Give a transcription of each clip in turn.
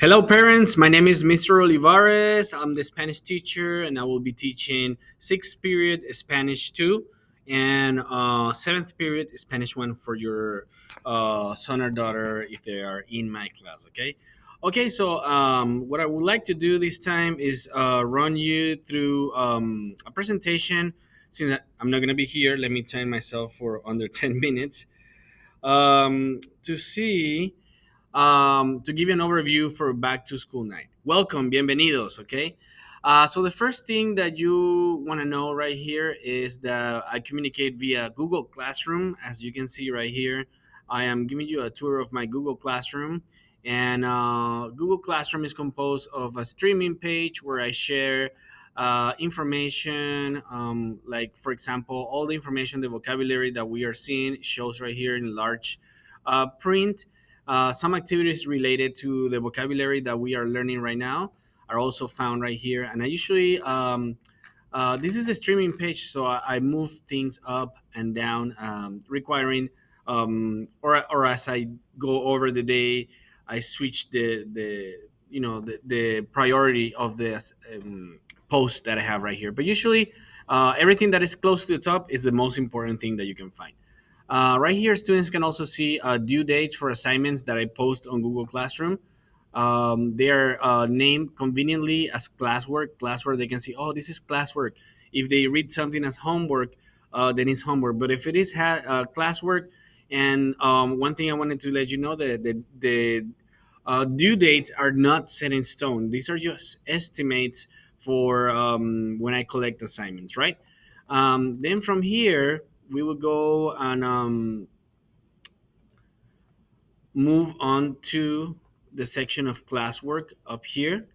Hello, parents. My name is Mr. Olivares. I'm the Spanish teacher, and I will be teaching sixth period Spanish 2 and seventh period Spanish 1 for your son or daughter if they are in my class. Okay. Okay. So, what I would like to do this time is run you through a presentation. Since I'm not going to be here, let me time myself for under 10 minutes to see to give you an overview for back to school night. Welcome, bienvenidos, okay? So the first thing that you want to know right here is that I communicate via Google Classroom. As you can see right here, I am giving you a tour of my Google Classroom. And Google Classroom is composed of a streaming page where I share information, like, for example, all the information, the vocabulary that we are seeing shows right here in large print. Some activities related to the vocabulary that we are learning right now are also found right here. And I usually, this is the streaming page, so I move things up and down, requiring, or as I go over the day, I switch the priority of the post that I have right here. But usually, everything that is close to the top is the most important thing that you can find. Right here, students can also see due dates for assignments that I post on Google Classroom. They are named conveniently as classwork. Classwork, they can see, oh, this is classwork. If they read something as homework, then it's homework. But if it is classwork, and one thing I wanted to let you know that the due dates are not set in stone. These are just estimates for when I collect assignments, right? Then from here, we will go and move on to the section of classwork up here.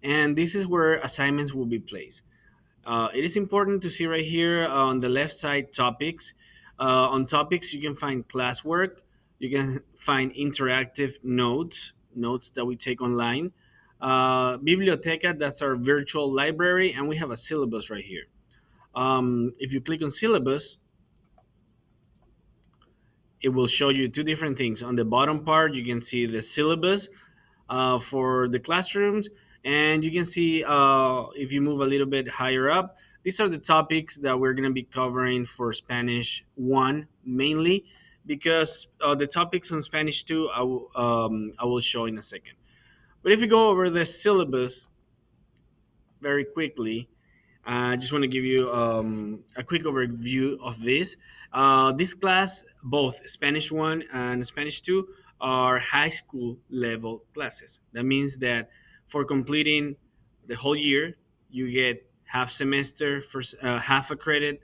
And this is where assignments will be placed. It is important to see right here on the left side topics. On topics, you can find classwork, you can find interactive notes that we take online. Biblioteca, that's our virtual library, and we have a syllabus right here. If you click on syllabus, it will show you two different things. On the bottom part, you can see the syllabus for the classrooms, and you can see if you move a little bit higher up, these are the topics that we're going to be covering for Spanish 1 mainly, because the topics on Spanish 2 I will show in a second. But if you go over the syllabus very quickly, I just want to give you a quick overview of this. This class, both Spanish 1 and Spanish 2, are high school level classes. That means that for completing the whole year, you get half semester for half a credit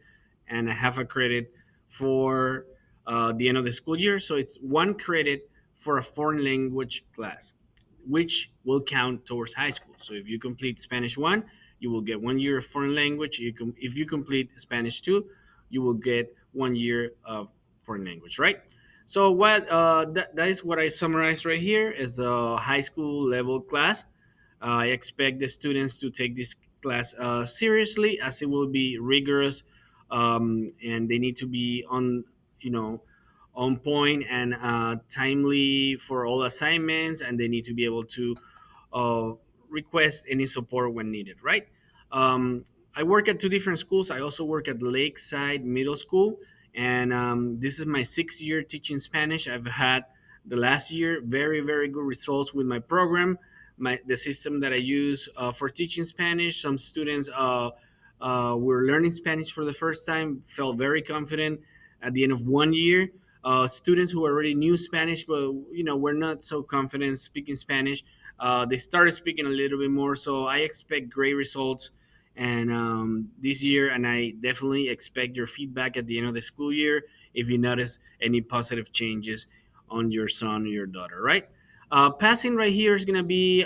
and a half a credit for the end of the school year. So it's one credit for a foreign language class, which will count towards high school. So if you complete Spanish 1, you will get 1 year of foreign language. If you complete Spanish 2, you will get 1 year of foreign language, right? So that is what I summarized right here is a high school level class. I expect the students to take this class seriously, as it will be rigorous, and they need to be you know, on point and timely for all assignments, and they need to be able to uh, request any support when needed, right? Um, I work at two different schools. I also work at Lakeside Middle School, and this is my sixth year teaching Spanish. I've had the last year very, very good results with my program, the system that I use for teaching Spanish. Some students were learning Spanish for the first time, felt very confident at the end of 1 year. Students who already knew Spanish, but were not so confident speaking Spanish, they started speaking a little bit more. So I expect great results and this year, and I definitely expect your feedback at the end of the school year if you notice any positive changes on your son or your daughter, right? Passing right here is going to be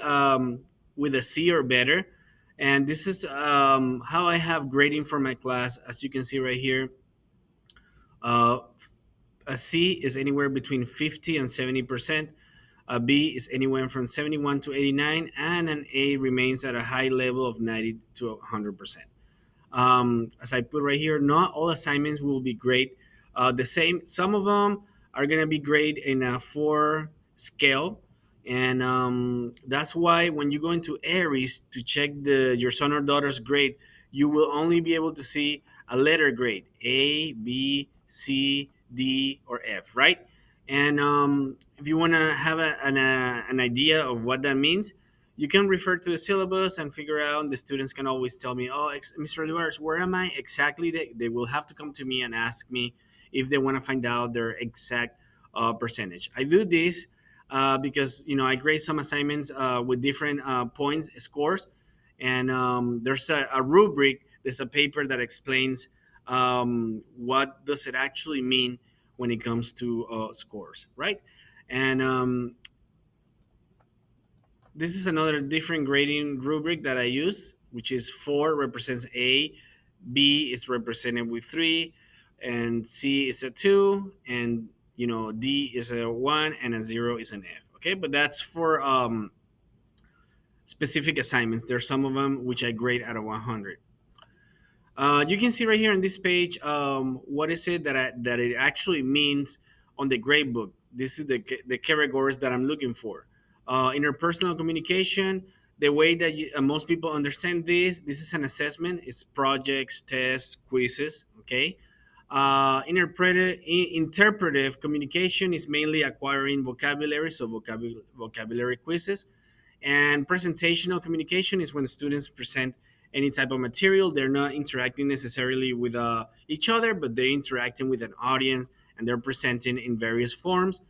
with a C or better. And this is how I have grading for my class. As you can see right here, uh, a C is anywhere between 50 and 70%. A B is anywhere from 71 to 89, and an A remains at a high level of 90 to 100%. As I put right here, not all assignments will be great the same. Some of them are going to be great in a 4 scale, And that's why when you go into Aries to check your son or daughter's grade, you will only be able to see a letter grade: A, B, C, D, or F, right? And if you want to have an idea of what that means, you can refer to the syllabus and figure out. The students can always tell me, "Oh, Mr. Olivares, where am I exactly?" They will have to come to me and ask me if they want to find out their exact percentage. I do this because I grade some assignments with different point scores, and there's a rubric. There's a paper that explains what does it actually mean when it comes to scores, right? And this is another different grading rubric that I use, which is 4 represents A, B is represented with 3, and C is a 2, and D is a 1, and a 0 is an F. Okay, but that's for specific assignments. There's some of them which I grade out of 100. You can see right here on this page what is it that it actually means on the grade book. This is the categories that I'm looking for. Interpersonal communication. The way that most people understand this is an assessment. It's projects, tests, quizzes. Okay. Interpretive communication is mainly acquiring vocabulary, so vocabulary quizzes. And presentational communication is when the students present any type of material. They're not interacting necessarily with each other, but they're interacting with an audience, and they're presenting in various forms.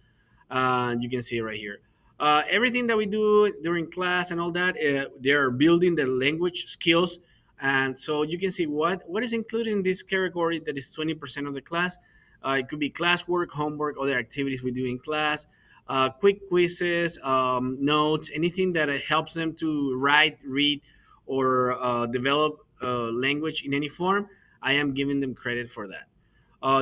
You can see it right here. Everything that we do during class and all that, they're building their language skills. And so you can see what is included in this category that is 20% of the class. It could be classwork, homework, other activities we do in class, quick quizzes, notes, anything that helps them to write, read, or develop language in any form. I am giving them credit for that.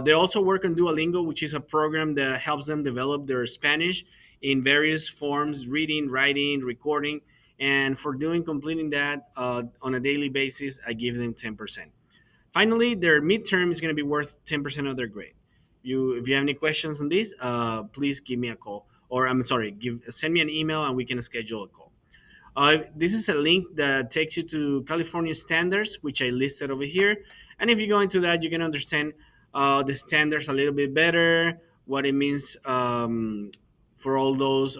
They also work on Duolingo, which is a program that helps them develop their Spanish in various forms: reading, writing, recording. And for completing that on a daily basis, I give them 10%. Finally, their midterm is going to be worth 10% of their grade. If you have any questions on this, please give me a call, or I'm sorry, send me an email and we can schedule a call. This is a link that takes you to California standards, which I listed over here. And if you go into that, you can understand the standards a little bit better, what it means for all those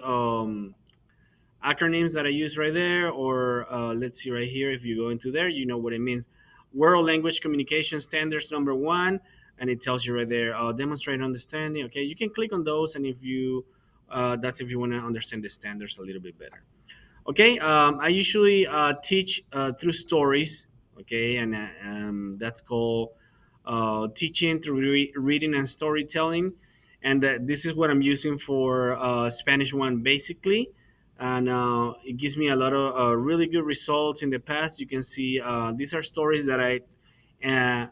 acronyms that I use right there. Or let's see right here, if you go into there, you know what it means. World Language Communication Standards number 1, and it tells you right there, demonstrate understanding. Okay, you can click on those, and that's if you want to understand the standards a little bit better. Okay, I usually teach through stories. Okay, and that's called teaching through reading and storytelling. And this is what I'm using for Spanish 1 basically. And it gives me a lot of really good results in the past. You can see these are stories that uh, I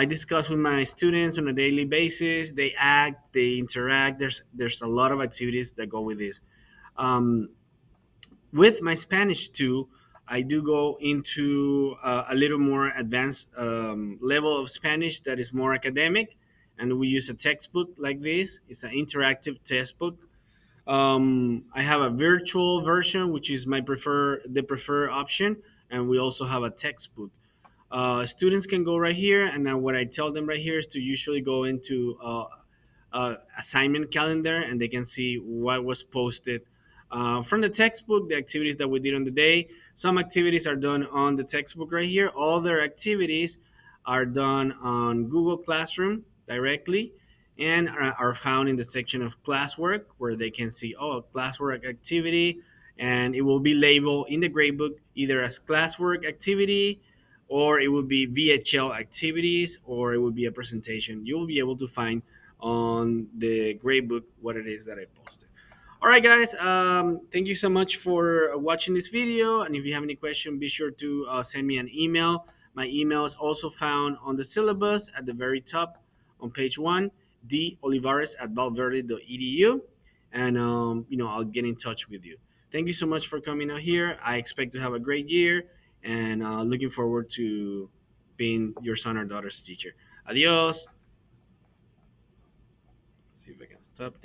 discuss with my students on a daily basis. They act, they interact. There's a lot of activities that go with this. Um, with my Spanish too, I do go into a little more advanced level of Spanish that is more academic, and we use a textbook like this. It's an interactive textbook. I have a virtual version, which is the preferred option, and we also have a textbook. Students can go right here, and now what I tell them right here is to usually go into assignment calendar, and they can see what was posted from the textbook, the activities that we did on the day. Some activities are done on the textbook right here. Other activities are done on Google Classroom directly, and are found in the section of classwork, where they can see, classwork activity, and it will be labeled in the gradebook either as classwork activity, or it would be VHL activities, or it would be a presentation. You will be able to find on the gradebook what it is that I posted. All right, guys. Thank you so much for watching this video. And if you have any question, be sure to send me an email. My email is also found on the syllabus at the very top on page 1, dolivares@valverde.edu. And, I'll get in touch with you. Thank you so much for coming out here. I expect to have a great year, and looking forward to being your son or daughter's teacher. Adios. Let's see if I can stop.